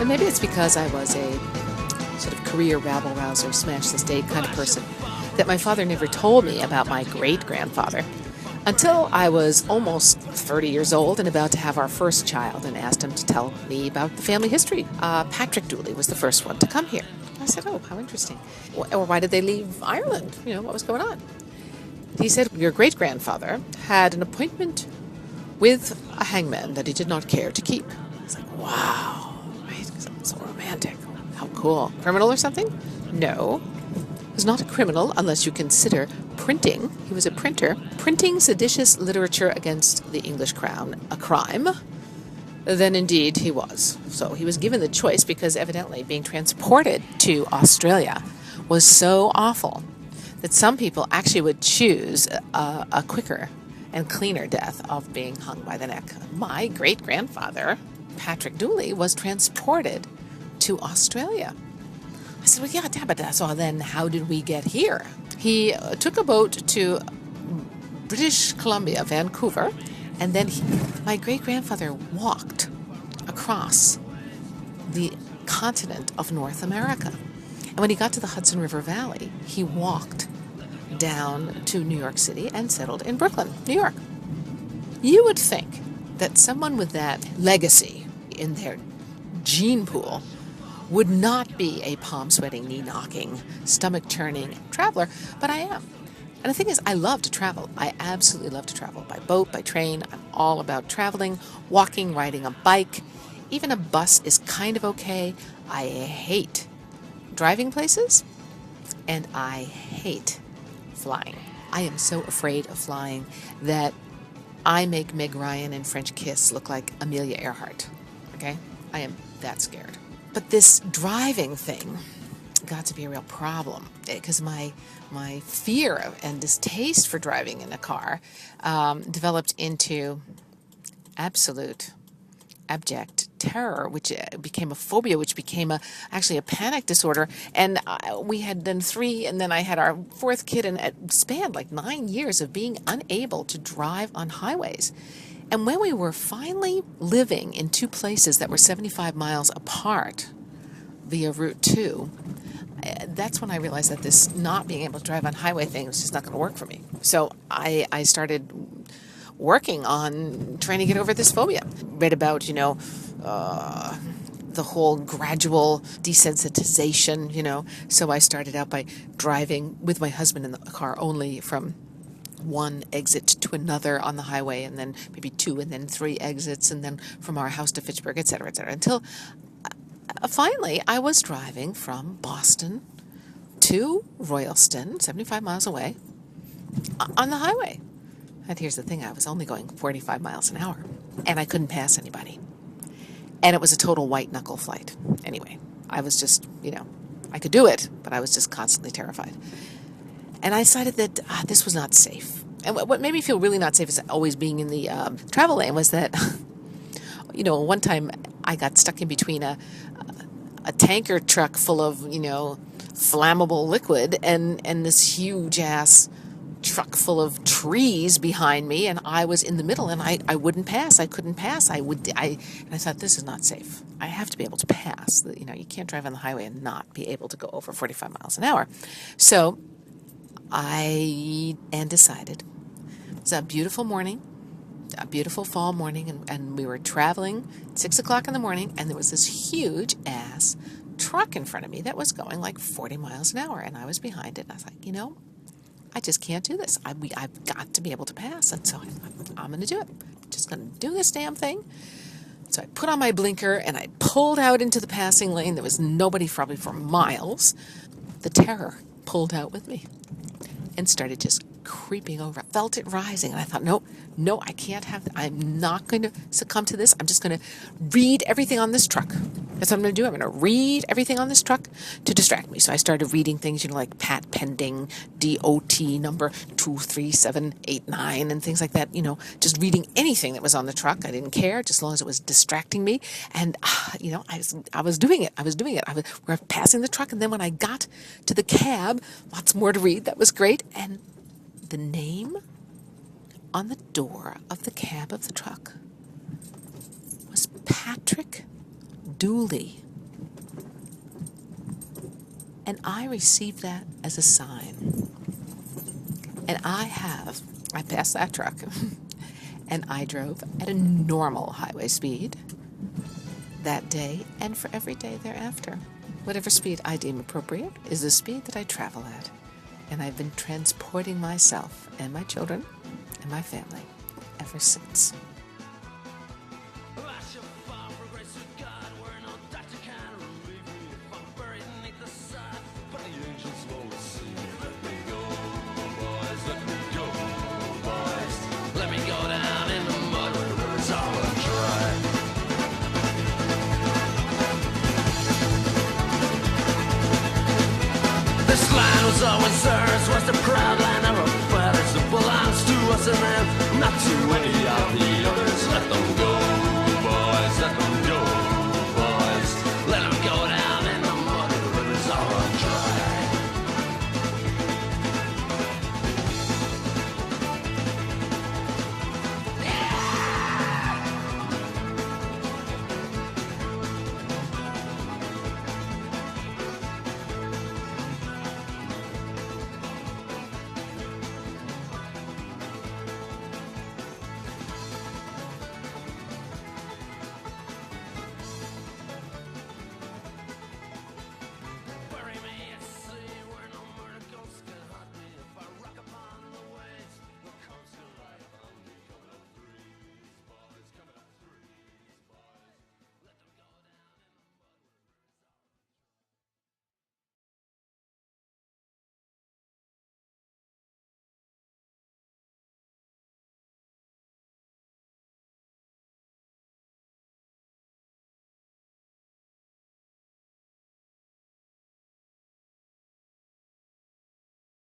And maybe it's because I was a sort of career rabble-rouser, smash-the-state kind of person, that my father never told me about my great-grandfather until I was almost 30 years old and about to have our first child, and asked him to tell me about the family history. Patrick Dooley was the first one to come here. I said, oh, how interesting. Or why did they leave Ireland? What was going on? He said, your great-grandfather had an appointment with a hangman that he did not care to keep. I was like, wow, right? So romantic. How cool. Criminal or something? No. He was not a criminal unless you consider printing. He was a printer. Printing seditious literature against the English crown a crime? Then indeed he was. So he was given the choice because evidently being transported to Australia was so awful that some people actually would choose a quicker and cleaner death of being hung by the neck. My great-grandfather, Patrick Dooley, was transported to Australia. I said, well, yeah, but so then how did we get here? He took a boat to British Columbia, Vancouver, and then my great-grandfather walked across the continent of North America. And when he got to the Hudson River Valley, he walked down to New York City and settled in Brooklyn, New York. You would think that someone with that legacy in their gene pool would not be a palm-sweating, knee-knocking, stomach-churning traveler, but I am. And the thing is, I love to travel. I absolutely love to travel by boat, by train. I'm all about traveling, walking, riding a bike. Even a bus is kind of okay. I hate driving places, and I hate flying. I am so afraid of flying that I make Meg Ryan in French Kiss look like Amelia Earhart. Okay? I am that scared. But this driving thing got to be a real problem because my fear and distaste for driving in a car developed into absolute abject terror, which became a phobia, which became actually a panic disorder. And we had done 3, and then I had our 4th kid, and it spanned like 9 years of being unable to drive on highways. And when we were finally living in 2 places that were 75 miles apart via Route 2, that's when I realized that this not being able to drive on highway thing was just not going to work for me. So I started working on trying to get over this phobia. Read about, the whole gradual desensitization, So I started out by driving with my husband in the car only from one exit to another on the highway, and then maybe 2 and then 3 exits, and then from our house to Fitchburg, et cetera, until finally I was driving from Boston to Royalston, 75 miles away, on the highway. And here's the thing, I was only going 45 miles an hour, and I couldn't pass anybody. And it was a total white-knuckle flight. Anyway, I was just, I could do it, but I was just constantly terrified. And I decided that this was not safe. And what made me feel really not safe is always being in the travel lane was that, one time I got stuck in between a tanker truck full of, flammable liquid and this huge-ass truck full of trees behind me, and I was in the middle, and I wouldn't pass. I couldn't pass. And I thought, this is not safe. I have to be able to pass. You can't drive on the highway and not be able to go over 45 miles an hour. So I decided, it was a beautiful morning, a beautiful fall morning, and we were traveling at 6 o'clock in the morning, and there was this huge-ass truck in front of me that was going like 40 miles an hour, and I was behind it. And I was like, I just can't do this. I've got to be able to pass, and so I'm going to do it. I'm just going to do this damn thing. So I put on my blinker, and I pulled out into the passing lane. There was nobody probably for miles. The terror pulled out with me and started just creeping over. I felt it rising, and I thought, no, I can't have that. I'm not going to succumb to this. I'm just going to read everything on this truck. That's what I'm going to do. I'm going to read everything on this truck to distract me. So I started reading things, like Pat Pending, DOT number 23789, and things like that, just reading anything that was on the truck. I didn't care, just as long as it was distracting me. And, I was doing it. We're passing the truck, and then when I got to the cab, lots more to read. That was great. And the name on the door of the cab of the truck was Patrick Dooley. And I received that as a sign. And I passed that truck, and I drove at a normal highway speed that day and for every day thereafter. Whatever speed I deem appropriate is the speed that I travel at. And I've been transporting myself and my children and my family ever since. This line was always hers, was the